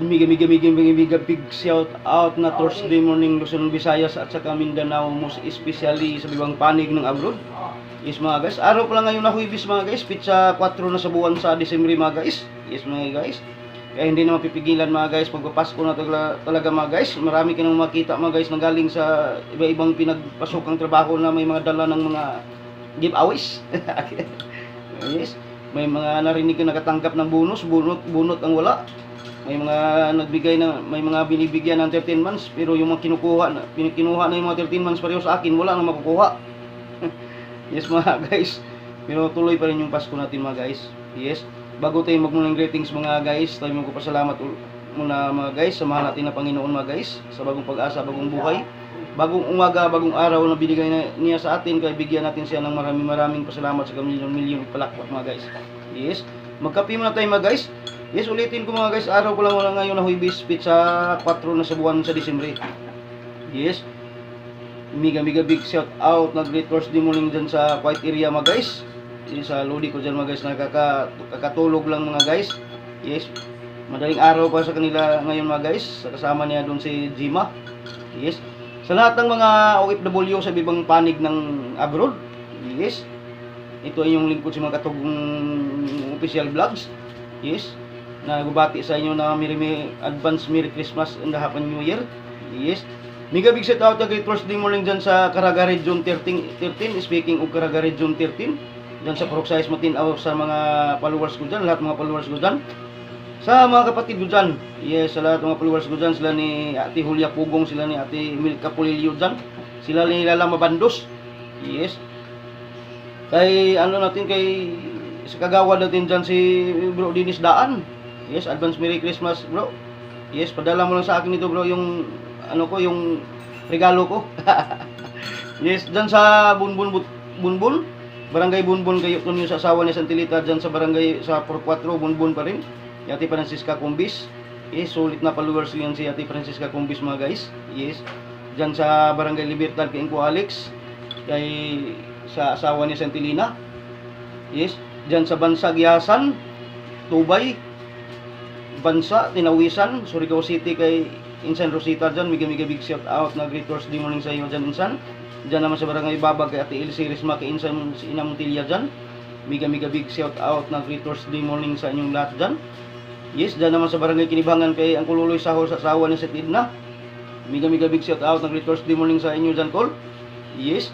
mega big shout out na Thursday morning Luzon, Visayas at saka Mindanao, most especially sa bibang panig ng abroad. Yes mga guys, araw pa lang ngayon na Huwebes mga guys, pitsa 4 na sa buwan sa Disyembre mga guys. Yes mga guys, kaya hindi na mapipigilan mga guys, pagpapasko na talaga mga guys. Marami ka nang makita mga guys na galing sa iba-ibang pinagpasokang trabaho na may mga dala ng mga giveaways. Yes, may mga narinig ka nakatanggap ng bonus, bunot ang wala. May mga may mga binibigyan ng 13 months, pero yung mga kinuha na yung mga 13 months pareho sa akin, wala nang makukuha. Yes mga guys, pero tuloy pa rin yung Pasko natin mga guys. Yes, bago tayo magmunang greetings mga guys, tayo magpapasalamat muna mga guys sa mahal natin na Panginoon mga guys, sa bagong pag-asa, bagong buhay, bagong umaga, bagong araw na binigay niya sa atin, kaya bigyan natin siya ng maraming pasalamat sa milyon palakpak mga guys. Yes, magkape muna tayo mga guys. Yes, ulitin ko mga guys, araw ko lang wala ngayon na Huwebes, pitsa 4 na sa buwan sa Disyembre. Yes, mega big shout out na great Thursday morning dyan sa quiet area mga guys. Yes, sa lodi ko dyan mga guys, nakakatulog lang mga guys. Yes, madaling araw pa sa kanila ngayon mga guys, kasama niya doon si Jima. Yes, sa lahat ng mga OFW sa bibang panig ng abroad. Yes, ito ay yung lingkod sa mga katugong official vlogs. Yes, nagbabati sa inyo na advance Merry Christmas and Happy New Year. Yes, mega big shout out na great Thursday morning dyan sa Caraga Region 13. Speaking of Caraga Region 13, dyan sa Purok-Size Matinaw, sa mga followers ko dyan, lahat mga followers ko dyan, sa mga kapatid ko dyan. Yes, sa lahat mga followers ko dyan, sila ni Ate Julia Pugong, sila ni Ate Milka Pulilio dyan, sila ni Lala Mabandos. Yes, kay sa kagawad natin dyan si Bro Dinis Daan. Yes, advance Merry Christmas bro. Yes, padala mo lang sa akin ito bro, yung yung regalo ko. Yes, dyan sa Bunbun, Barangay Bunbun kayo kung yung sa asawa ni Santilita, dyan sa barangay sa Purok 4, Bunbun pa rin. Si Ate Francisca Cumbis. Yes, sulit na followers yan si Ate Francisca Cumbis mga guys. Yes, dyan sa barangay Libertad kay Inko Alex, sa asawa ni Santilina. Yes, dyan sa Bansa Giyasan, Tubay, Bansa, Tinawisan, Surigao City kay Insan Rosita dyan, mega big shout out na great Thursday morning sa iyo dyan Insan. Dyan naman sa barangay Babag kay Ate Elsie Risma kay Insan si Ina Montilia dyan, mega big shout out na great Thursday morning sa inyong lahat dyan. Yes, dyan naman sa barangay Kinibangan kay Angkol Luloy Sahol sa asawa ni Setidna, mega big shout out na great Thursday morning sa inyo dyan Col. Yes,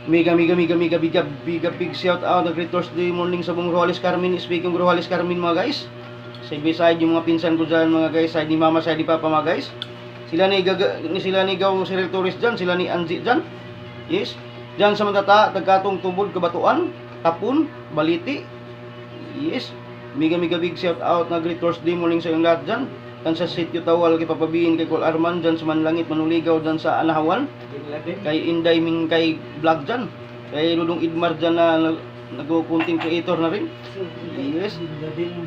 mega big shout out na great Thursday morning sa buong Roales Carmen. Speaking of Roales Carmen mga guys, side yung mga pinsan ko dyan mga guys, side ni mama, side ni papa mga guys, sila ni Gaw Cyril Torres dyan, sila ni Angie dyan. Yes, dyan sa Matata, Tagkatong, Tubod, Kabatuan, Tapun, Baliti. Yes, mega big shout out na great Thursday morning sa yung lahat dyan. Dyan sa Sitio Tawal kay Papabiin kay Col Arman, dyan sa Manlangit Manuligaw, dyan sa Anahawan kay Inday Ming kay Vlog dyan, kay Ludong Idmar dyan na nag-content creator na rin. Yes,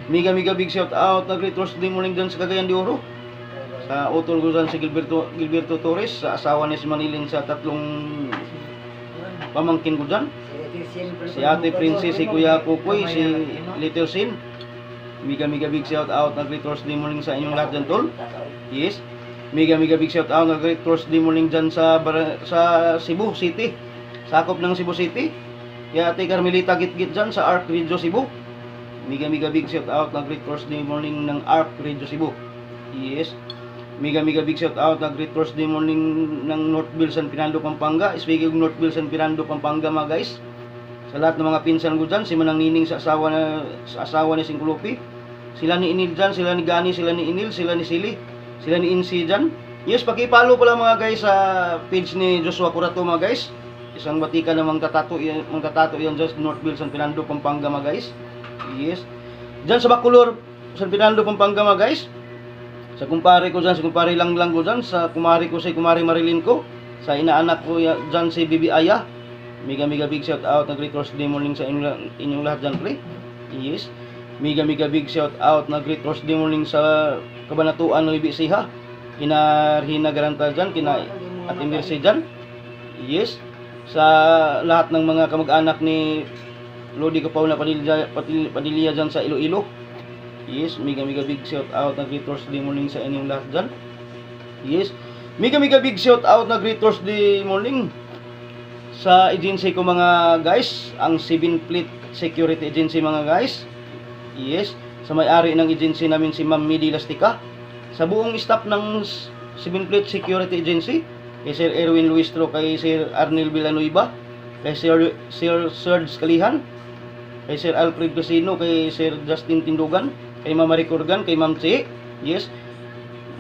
mega big shout out na great Thursday morning dyan sa Cagayan de Oro, sa utol ko dyan si Gilberto Torres, sa asawa ni si Manilin, sa tatlong pamangkin ko dyan, si Ate Princess, si Kuya Kukoy, si Little Sin. Mega big shout out na great Thursday morning sa inyong lahat dyan tol. Yes, mega big shout out na great Thursday morning dyan sa Cebu City, sakop ng Cebu City, kaya Ate Carmelita Gitgit dyan sa Arc Radio Cebu. Mega big shout out na great Thursday morning ng Arc Radio Cebu. Yes, mega big shout out na great Thursday morning ng Northville San Fernando Pampanga. Speaking of Northville San Fernando Pampanga mga guys, sa lahat ng mga pinsan ko dyan, si Manang Nining sa asawa ni Singkulupi, sila ni Inil dyan, sila ni Gani, sila ni Inil, sila ni Sili, sila ni Insi dyan. Yes, pakipalo pala mga guys sa page ni Joshua Curato mga guys. Isang batika na mga tatato yan dyan sa Northville San Fernando Pampanga mga guys. Yes, dyan sa Bacolor San Fernando Pampanga mga guys, sa kumpare ko dyan, sa kumpare lang ko dyan, sa kumari ko, sa kumari Marilyn ko, sa inaanak ko dyan si Bibi Aya. Mega big shout out na great Thursday morning sa inyong lahat dyan pre. Yes, mega big shout out na great Thursday morning sa Kabanatuan ng Ibisiha, kina Rina Garanta dyan, kina Ate Mercy dyan. Yes, sa lahat ng mga kamag-anak ni Lodi Kapaw na Padilla dyan sa Iloilo. Yes, mega big shout out na great Thursday morning sa inyong lahat dyan. Yes, mega big shout out na great Thursday morning sa agency ko mga guys, ang 7 Fleet Security Agency mga guys. Yes, sa may-ari ng agency namin si Ma'am Midi Lastica, sa buong staff ng 7 Fleet Security Agency, kay Sir Erwin Luistro, kay Sir Arnel Villanueva, kay Sir Serge Kalihan, kay Sir Alfred Casino, kay Sir Justin Tindugan, kay Ma'am Marie Corgan, kay Ma'am Che. Yes,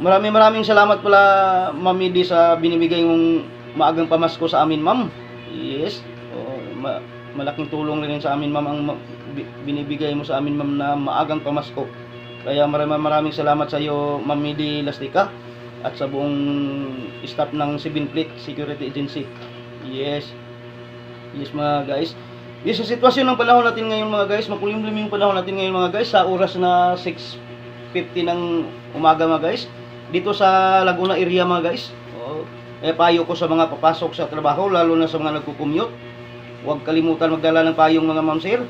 maraming salamat pala Ma'am Midi sa binibigay mong maagang pamasko sa amin ma'am. Yes, malaking tulong rin sa amin ma'am ang binibigay mo sa amin ma'am na maagang pamasko. Kaya maraming salamat sa iyo Ma'am Midi Lastica at sa buong staff ng 7 Fleet Security Agency. Yes mga guys. Yes, sa sitwasyon ng panahon natin ngayon mga guys, makulimlim yung panahon natin ngayon mga guys, sa oras na 6:50 ng umaga mga guys, dito sa Laguna area mga guys. Payo ko sa mga papasok sa trabaho, lalo na sa mga nagko-commute, huwag kalimutan magdala ng payong mga ma'am sir.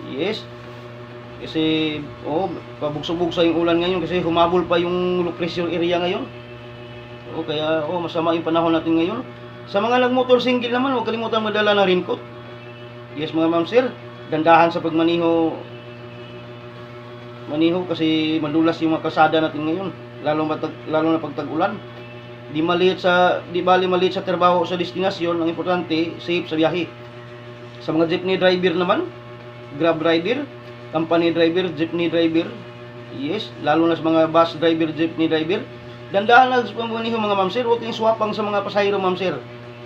Yes, kasi pabugsog-bugsa yung ulan ngayon kasi humabol pa yung low pressure area ngayon. Kaya masama yung panahon natin ngayon. Sa mga nagmotor single naman, huwag kalimutan magdala ng raincoat. Yes mga ma'am sir, gandahan sa pagmaniho kasi madulas yung mga kalsada natin ngayon, lalo na pag tag-ulan. Di bali maliit sa trabaho sa destinasyon, ang importante safe sa biyahe. Sa mga jeepney driver naman, grab rider, company driver, jeepney driver, yes, lalo na sa mga bus driver, jeepney driver, dandahan lang sa pamaniho mga ma'am sir, huwag kayong swapang sa mga pasahero ma'am sir.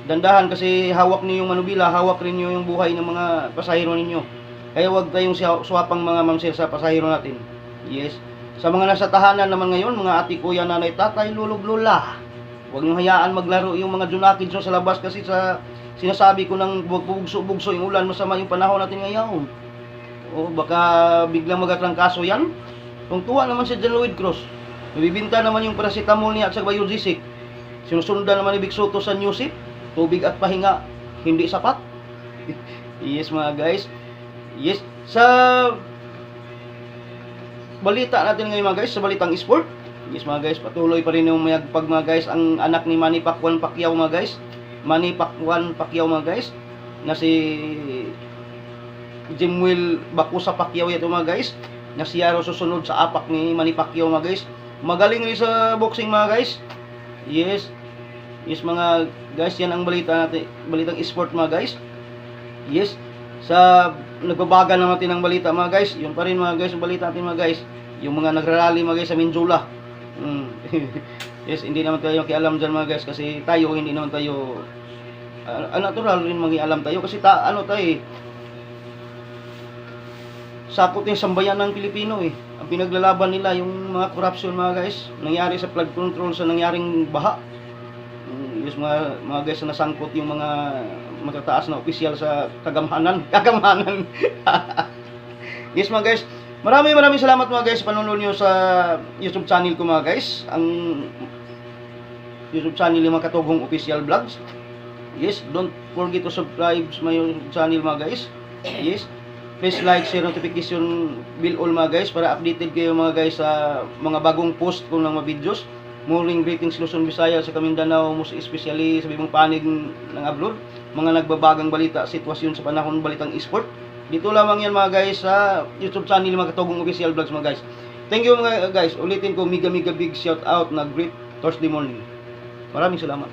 Dandahan kasi hawak niyo yung manubila, hawak rin niyo yung buhay ng mga pasahero ninyo. Kaya huwag tayong swapang mga ma'am sir sa pasahero natin. Yes. Sa mga nasa tahanan naman ngayon, mga ati, kuya, nanay, tatay, lulog, lola, huwag niyo hayaan maglaro yung mga junakid sa labas kasi sa sinasabi ko ng bugso yung ulan, masama yung panahon natin ngayon. Baka biglang magatrangkaso yan. Tungtuwa naman si John Lloyd Cruz. Nabibinta naman yung paracetamol niya at sa Biogesic. Sinusundan naman ni Big Soto sa Newsip. Tubig at pahinga, hindi sapat. Yes mga guys. Yes, sa balita natin ngayon mga guys, sa balitang sport. Yes mga guys, patuloy pa rin yung mayagpag mga guys, ang anak ni Manny Pacquiao mga guys. Manny Pacquiao mga guys, na si Jemuel Bakusa Pacquiao ito mga guys, na siya raw susunod sa apak ni Manny Pacquiao mga guys. Magaling rin sa boxing mga guys. Yes mga guys, yan ang balita natin, balitang sport mga guys. Yes, sa nagbabaga natin ng balita mga guys, yung pa rin mga guys, yung balita natin mga guys, yung mga nagrarally mga guys sa Minjula. Yes, hindi naman tayo kialam dyan mga guys, kasi tayo hindi naman tayo natural rin mag-ialam tayo kasi tayo sakot yung sambayan ng Pilipino ang pinaglalaban nila yung mga corruption mga guys, nangyari sa flood control, sa nangyaring baha. Yes mga guys, na nasangkot yung mga matataas na opisyal sa kagamhanan. Yes mga guys, maraming salamat mga guys sa panonood nyo sa YouTube channel ko mga guys, ang YouTube channel yung mga Katugong Official Vlogs. Yes, don't forget to subscribe sa my YouTube channel mga guys. Yes, please like, share, notification bell all mga guys para updated kayo mga guys sa mga bagong post ko ng mga videos. Morning greetings Luzon, Visayas, sa Mindanao, most especially sa bibang panig ng abroad, mga nagbabagang balita, sitwasyon sa panahon, balitang esport. Dito lamang yan mga guys sa YouTube channel mga Katugong Official Vlogs mga guys. Thank you mga guys, ulitin ko, mega big shout out na great Thursday morning. Maraming salamat.